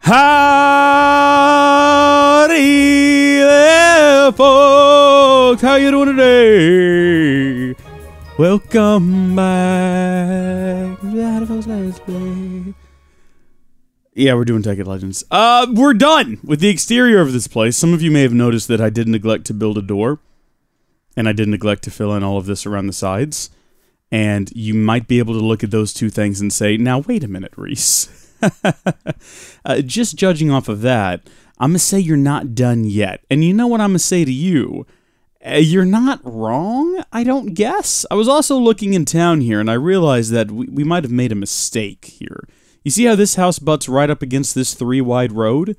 Howdy there, folks! How you doing today? Welcome back to the Howdy Folks Let's Play. Yeah, we're doing Tekkit Legends. We're done with the exterior of this place. Some of you may have noticed that I did neglect to build a door. And I did neglect to fill in all of this around the sides. And you might be able to look at those two things and say, now wait a minute, Reese. Just judging off of that, I'm going to say you're not done yet. And you know what I'm going to say to you? You're not wrong, I don't guess. I was also looking in town here, and I realized that we might have made a mistake here. You see how this house butts right up against this 3-wide road?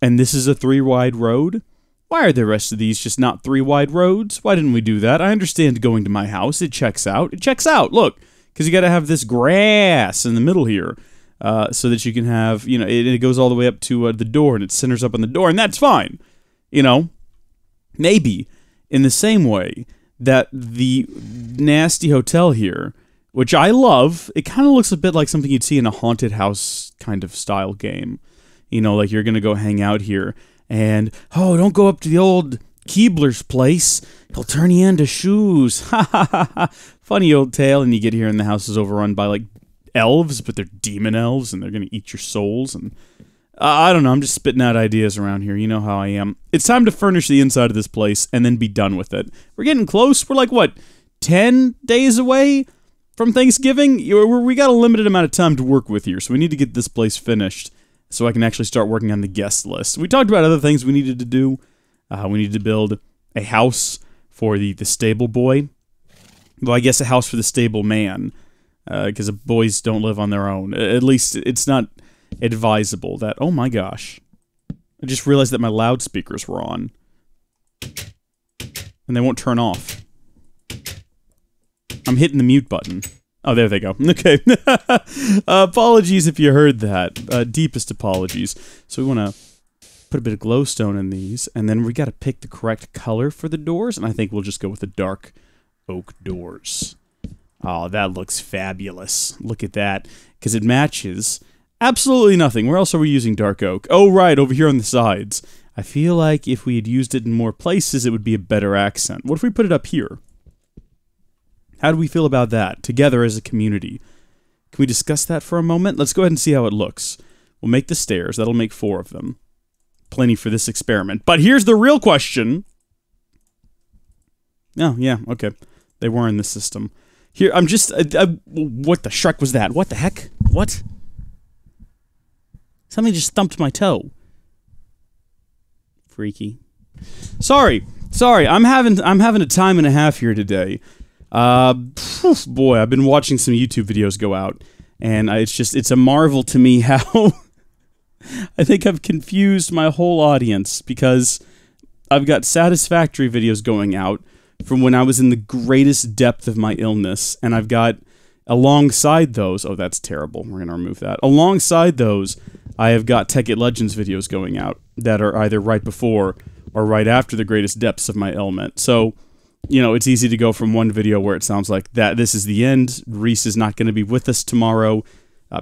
And this is a 3-wide road? Why are the rest of these just not 3-wide roads? Why didn't we do that? I understand going to my house. It checks out. It checks out, look. Because you got to have this grass in the middle here. So that you can have, you know, it goes all the way up to the door, and it centers up on the door, and that's fine. You know, maybe in the same way that the nasty hotel here, which I love, it kind of looks a bit like something you'd see in a haunted house kind of style game. You know, like you're going to go hang out here, and, oh, don't go up to the old Keebler's place. He'll turn you into shoes. Ha ha ha ha. Funny old tale, and you get here and the house is overrun by, like, elves, but they're demon elves, and they're gonna eat your souls, and I don't know, I'm just spitting out ideas around here, you know how I am. It's time to furnish the inside of this place, and then be done with it. We're getting close, we're like, what, 10 days away from Thanksgiving? We got a limited amount of time to work with here, so we need to get this place finished, so I can actually start working on the guest list. We talked about other things we needed to do. We needed to build a house for the stable boy. Well, I guess a house for the stable man. Because boys don't live on their own. At least it's not advisable that... Oh my gosh. I just realized that my loudspeakers were on. And they won't turn off. I'm hitting the mute button. Oh, there they go. Okay. Apologies if you heard that. Deepest apologies. So we want to put a bit of glowstone in these. And then we got to pick the correct color for the doors. And I think we'll just go with the dark oak doors. Oh, that looks fabulous. Look at that. Because it matches absolutely nothing. Where else are we using dark oak? Oh, right, over here on the sides. I feel like if we had used it in more places, it would be a better accent. What if we put it up here? How do we feel about that, together as a community? Can we discuss that for a moment? Let's go ahead and see how it looks. We'll make the stairs. That'll make 4 of them. Plenty for this experiment. But here's the real question. Oh, yeah, okay. They were in the system. Here, I'm just... what the Shrek was that? What the heck? What? Something just thumped my toe. Freaky. Sorry. I'm having a time and a half here today. Boy, I've been watching some YouTube videos go out, and it's a marvel to me how... I think I've confused my whole audience, because I've got satisfactory videos going out from when I was in the greatest depth of my illness, and I've got, alongside those, oh, that's terrible, we're gonna remove that, alongside those, I have got Tekkit Legends videos going out, that are either right before, or right after the greatest depths of my ailment, so, you know, it's easy to go from one video where it sounds like that this is the end, Reese is not gonna be with us tomorrow,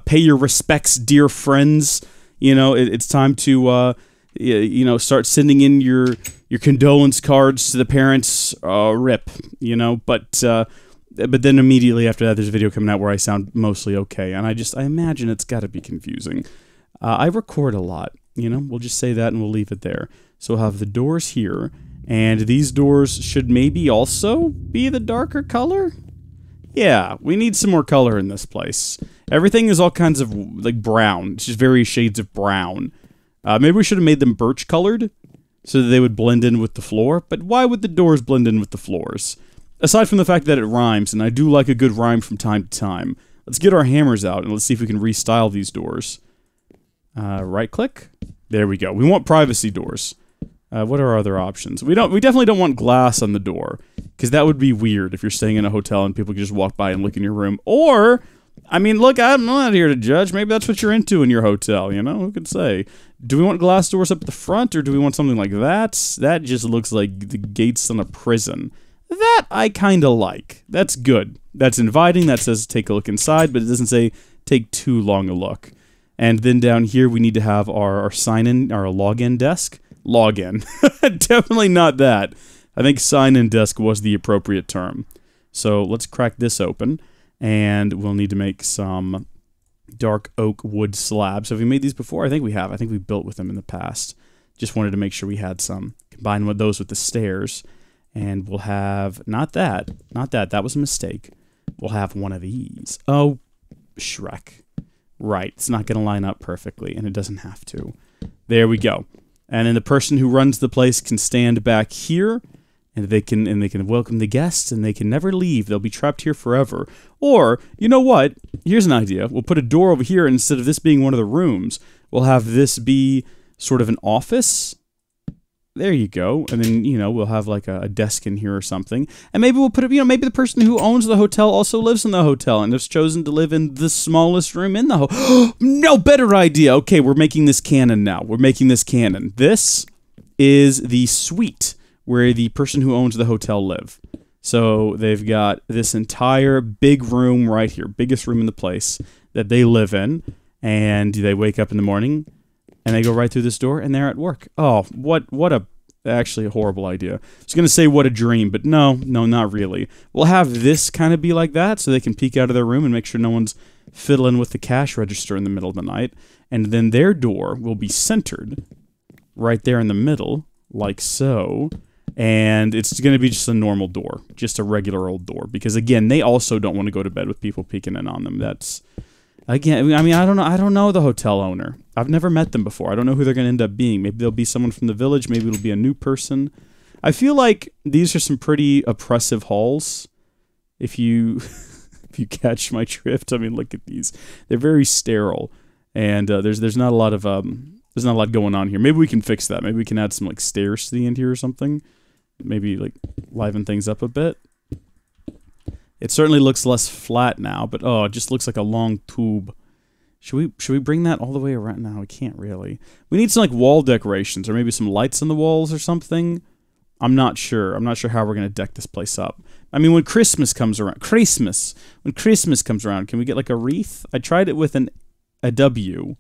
pay your respects, dear friends, you know, it's time to, you know, start sending in your condolence cards to the parents, rip, you know, but then immediately after that, there's a video coming out where I sound mostly okay, and I imagine it's gotta be confusing. I record a lot, you know, we'll just say that and we'll leave it there. So we'll have the doors here, and these doors should maybe also be the darker color? Yeah, we need some more color in this place. Everything is all kinds of, like, brown, it's just various shades of brown. Maybe we should have made them birch colored, so that they would blend in with the floor, but why would the doors blend in with the floors? Aside from the fact that it rhymes, and I do like a good rhyme from time to time, let's get our hammers out, and let's see if we can restyle these doors. Right-click? There we go. We want privacy doors. What are our other options? We definitely don't want glass on the door, because that would be weird if you're staying in a hotel and people can just walk by and look in your room, or... I mean, look, I'm not here to judge. Maybe that's what you're into in your hotel, you know? Who could say? Do we want glass doors up at the front, or do we want something like that? That just looks like the gates on a prison. That I kind of like. That's good. That's inviting. That says take a look inside, but it doesn't say take too long a look. And then down here, we need to have our sign-in, our login desk. Login. Definitely not that. I think sign-in desk was the appropriate term. So let's crack this open. And we'll need to make some dark oak wood slabs. Have we made these before? I think we have. I think we built with them in the past. Just wanted to make sure we had some. Combine with those with the stairs. And we'll have, not that. That was a mistake. We'll have one of these. Oh, Shrek. Right, it's not going to line up perfectly, and it doesn't have to. There we go. And then the person who runs the place can stand back here, and they can welcome the guests, and they can never leave. They'll be trapped here forever. Or, you know what? Here's an idea. We'll put a door over here, and instead of this being one of the rooms, we'll have this be sort of an office. There you go. And then, you know, we'll have like a desk in here or something. And maybe we'll put it, you know, maybe the person who owns the hotel also lives in the hotel and has chosen to live in the smallest room in the hotel. No, better idea. Okay, we're making this canon now. We're making this canon. This is the suite where the person who owns the hotel live. So they've got this entire big room right here, biggest room in the place that they live in. And they wake up in the morning and they go right through this door, and they're at work. Oh, what a, actually a horrible idea. I was going to say what a dream, but no, not really. We'll have this kind of be like that, so they can peek out of their room and make sure no one's fiddling with the cash register in the middle of the night. And then their door will be centered right there in the middle, like so. And it's going to be just a normal door, just a regular old door. Because, again, they also don't want to go to bed with people peeking in on them. That's... Again, I mean, I don't know the hotel owner. I've never met them before. I don't know who they're going to end up being. Maybe they'll be someone from the village. Maybe it'll be a new person. I feel like these are some pretty oppressive halls. If you if you catch my drift, I mean, look at these. They're very sterile, and there's not a lot of going on here. Maybe we can fix that. Maybe we can add some like stairs to the end here or something. Maybe like liven things up a bit. It certainly looks less flat now, but oh, it just looks like a long tube. Should we bring that all the way around? No, we can't really. We need some like wall decorations or maybe some lights on the walls or something. I'm not sure. I'm not sure how we're going to deck this place up. I mean, when Christmas comes around, when Christmas comes around, can we get like a wreath? I tried it with a W.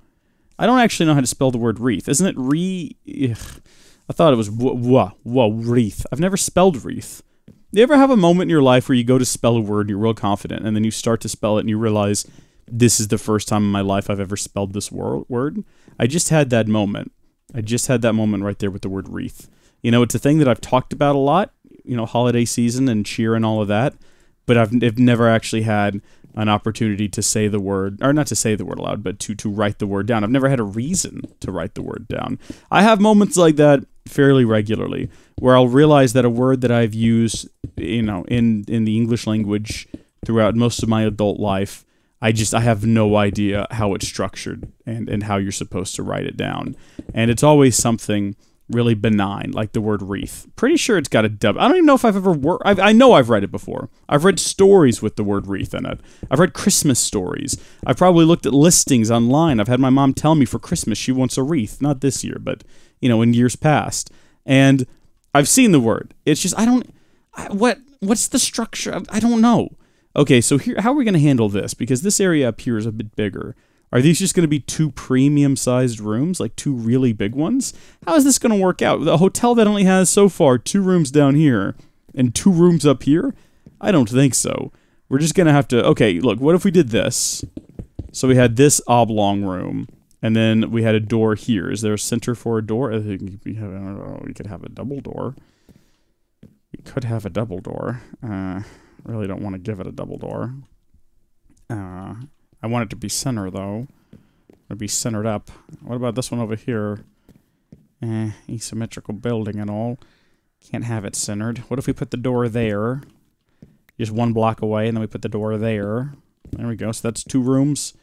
I don't actually know how to spell the word wreath. Isn't it ugh. I thought it was wreath. I've never spelled wreath. You ever have a moment in your life where you go to spell a word and you're real confident, and then you start to spell it and you realize, this is the first time in my life I've ever spelled this word? I just had that moment. I just had that moment right there with the word wreath. You know, it's a thing that I've talked about a lot, you know, holiday season and cheer and all of that, but I've never actually had an opportunity to say the word, or not to say the word aloud, but to write the word down. I've never had a reason to write the word down. I have moments like that fairly regularly, where I'll realize that a word that I've used, you know, in the English language throughout most of my adult life, I have no idea how it's structured and how you're supposed to write it down. And it's always something really benign, like the word wreath. Pretty sure it's got a W. I don't even know if I've ever I know I've read it before. I've read stories with the word wreath in it. I've read Christmas stories. I've probably looked at listings online. I've had my mom tell me for Christmas she wants a wreath. Not this year, but, you know, in years past. And I've seen the word. It's just, what's the structure? I don't know. Okay, so here, how are we going to handle this? Because this area up here is a bit bigger. Are these just going to be two premium-sized rooms, like two really big ones? How is this going to work out? The hotel that only has, so far, 2 rooms down here and 2 rooms up here? I don't think so. We're just going to have to... Okay, look, what if we did this? So we had this oblong room, and then we had a door here. Is there a center for a door? I think we could have a double door. We could have a double door. Really don't want to give it a double door. I want it to be center, though. It'll be centered up. What about this one over here? Asymmetrical building and all. Can't have it centered. What if we put the door there? Just 1 block away, and then we put the door there. There we go. So that's 2 rooms.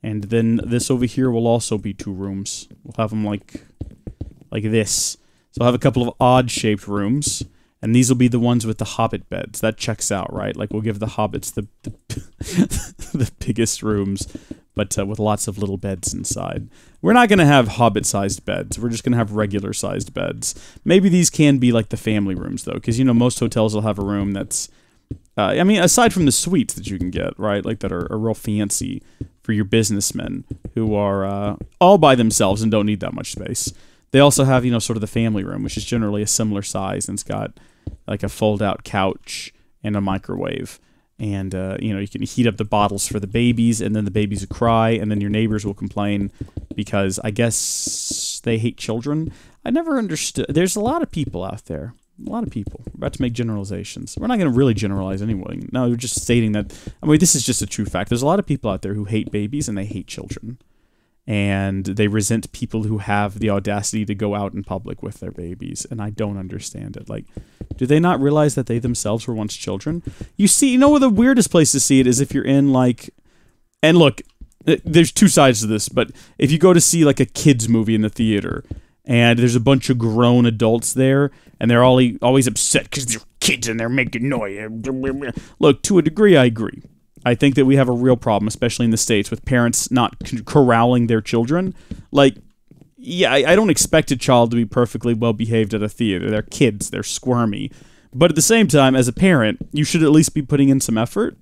And then this over here will also be 2 rooms. We'll have them like this. So I'll have a couple of odd-shaped rooms. And these will be the ones with the hobbit beds. That checks out, right? Like, we'll give the hobbits the the biggest rooms, but with lots of little beds inside. We're not going to have hobbit-sized beds. We're just going to have regular-sized beds. Maybe these can be like the family rooms, though, because, you know, most hotels will have a room that's I mean, aside from the suites that you can get, right, like that are real fancy for your businessmen who are all by themselves and don't need that much space. They also have, sort of the family room, which is generally a similar size, and it's got like a fold-out couch and a microwave. And, you can heat up the bottles for the babies, and then the babies will cry, and then your neighbors will complain because I guess they hate children. I never understood. There's a lot of people out there. A lot of people. We're about to make generalizations. We're not going to really generalize anyone. No, we're just stating that. I mean, this is just a true fact. There's a lot of people out there who hate babies and they hate children. And they resent people who have the audacity to go out in public with their babies. And I don't understand it. Like, do they not realize that they themselves were once children? You know where the weirdest place to see it is if you're in, like... And look, there's two sides to this, but if you go to see, like, a kid's movie in the theater... And there's a bunch of grown adults there, and they're always upset because they're kids and they're making noise. Look, to a degree, I agree. I think that we have a real problem, especially in the States, with parents not corralling their children. Like, yeah, I don't expect a child to be perfectly well-behaved at a theater. They're kids. They're squirmy. But at the same time, as a parent, you should at least be putting in some effort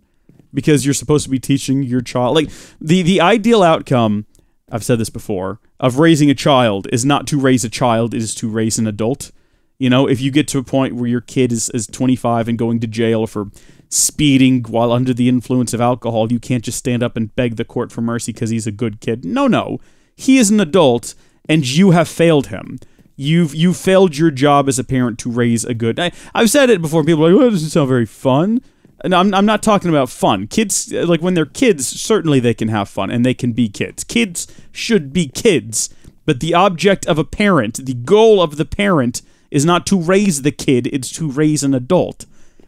because you're supposed to be teaching your child. Like, the ideal outcome... I've said this before, of raising a child is not to raise a child, it is to raise an adult. If you get to a point where your kid is 25 and going to jail for speeding while under the influence of alcohol, you can't just stand up and beg the court for mercy because he's a good kid. No. He is an adult, and you have failed him. You've failed your job as a parent to raise a good... I've said it before, people are like, well, that doesn't sound very fun. No, I'm not talking about fun. Kids, like when they're kids, certainly they can have fun and they can be kids. Kids should be kids, but the object of a parent, the goal of the parent is not to raise the kid, it's to raise an adult.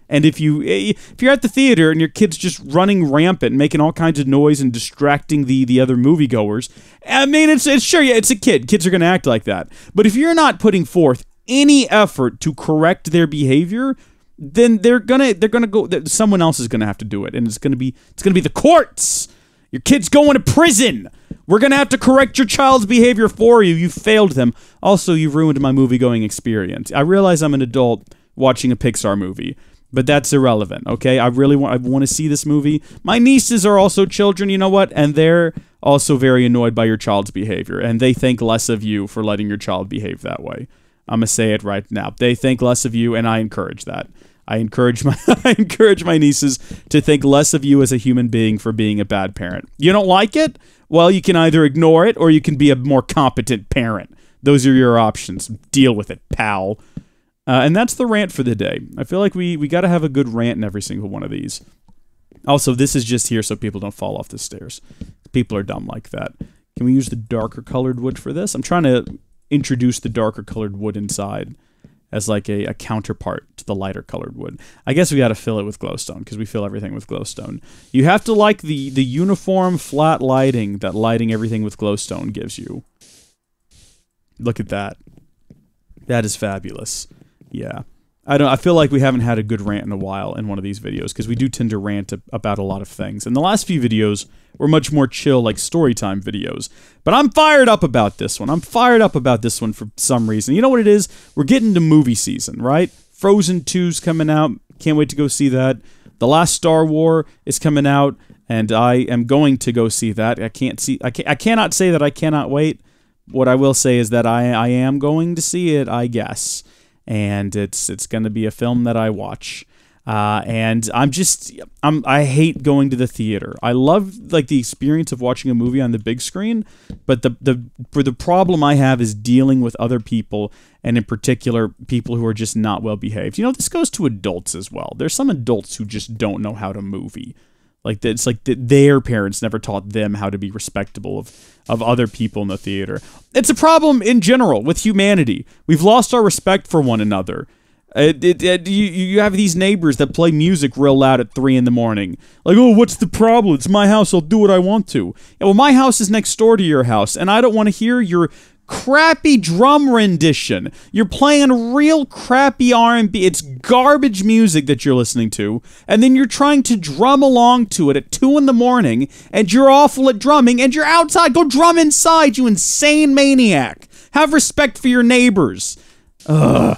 And if you're at the theater and your kid's just running rampant, making all kinds of noise and distracting the other moviegoers, I mean, it's sure, yeah, it's a kid. Kids are going to act like that. But if you're not putting forth any effort to correct their behavior, then they're gonna go. Someone else is gonna have to do it, and it's gonna be the courts. Your kid's going to prison. We're gonna have to correct your child's behavior for you. You failed them. Also, you've ruined my movie-going experience. I realize I'm an adult watching a Pixar movie, but that's irrelevant. Okay, I want to see this movie. My nieces are also children. You know what? And they're also very annoyed by your child's behavior, and they think less of you for letting your child behave that way. I'm gonna say it right now. They think less of you, and I encourage that. I encourage my nieces to think less of you as a human being for being a bad parent. You don't like it? Well, you can either ignore it or you can be a more competent parent. Those are your options. Deal with it, pal. And that's the rant for the day. I feel like we got to have a good rant in every single one of these. Also, this is just here so people don't fall off the stairs. People are dumb like that. Can we use the darker colored wood for this? I'm trying to introduce the darker colored wood inside as like a counterpart to the lighter colored wood. I guess we got to fill it with glowstone because we fill everything with glowstone. You have to like the uniform flat lighting that lighting everything with glowstone gives you. Look at that. That is fabulous. Yeah. I feel like we haven't had a good rant in a while in one of these videos because we do tend to rant about a lot of things. And the last few videos were much more chill, like storytime videos. But I'm fired up about this one. I'm fired up about this one for some reason. You know what it is? We're getting to movie season, right? Frozen 2's coming out. Can't wait to go see that. The Last Star Wars is coming out, and I am going to go see that. I cannot say that I cannot wait. What I will say is that I am going to see it, I guess. And it's going to be a film that I watch. And I hate going to the theater. I love like the experience of watching a movie on the big screen, but the problem I have is dealing with other people, and in particular people who are just not well behaved. You know, this goes to adults as well. There's some adults who just don't know how to movie. Like it's like their parents never taught them how to be respectable of other people in the theater. It's a problem in general with humanity. We've lost our respect for one another. You have these neighbors that play music real loud at 3 in the morning. Like, oh, what's the problem? It's my house. I'll do what I want to. Yeah, well, my house is next door to your house, and I don't want to hear your crappy drum rendition. You're playing real crappy R&B. It's garbage music that you're listening to, and then you're trying to drum along to it at 2 in the morning, and you're awful at drumming, and you're outside. Go drum inside, you insane maniac. Have respect for your neighbors. Ugh.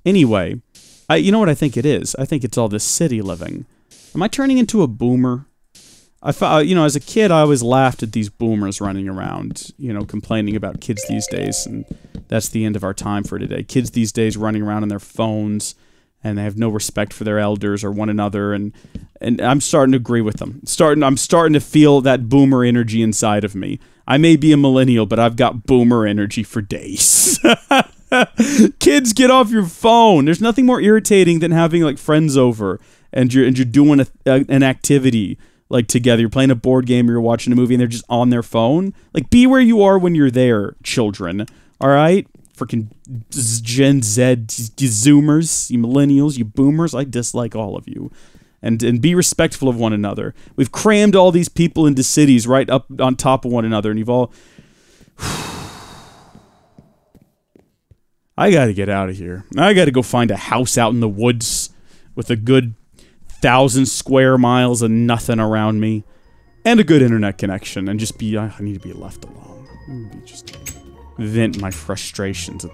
Anyway, You know what I think it is? I think it's all this city living. Am I turning into a boomer? You know, as a kid, I always laughed at these boomers running around, you know, complaining about kids these days, and that's the end of our time for today. Kids these days running around on their phones, and they have no respect for their elders or one another, and I'm starting to agree with them. I'm starting to feel that boomer energy inside of me. I may be a millennial, but I've got boomer energy for days. Kids, get off your phone. There's nothing more irritating than having like friends over, and you're doing an activity. Like, together, you're playing a board game or you're watching a movie and they're just on their phone. Like, be where you are when you're there, children. Alright? Freaking Gen Z, you Zoomers, you Millennials, you Boomers. I dislike all of you. And be respectful of one another. We've crammed all these people into cities right up on top of one another, and you've all... I gotta get out of here. I gotta go find a house out in the woods with a good 1,000 square miles of nothing around me, and a good internet connection, and just be, I need to be left alone. Just vent my frustrations.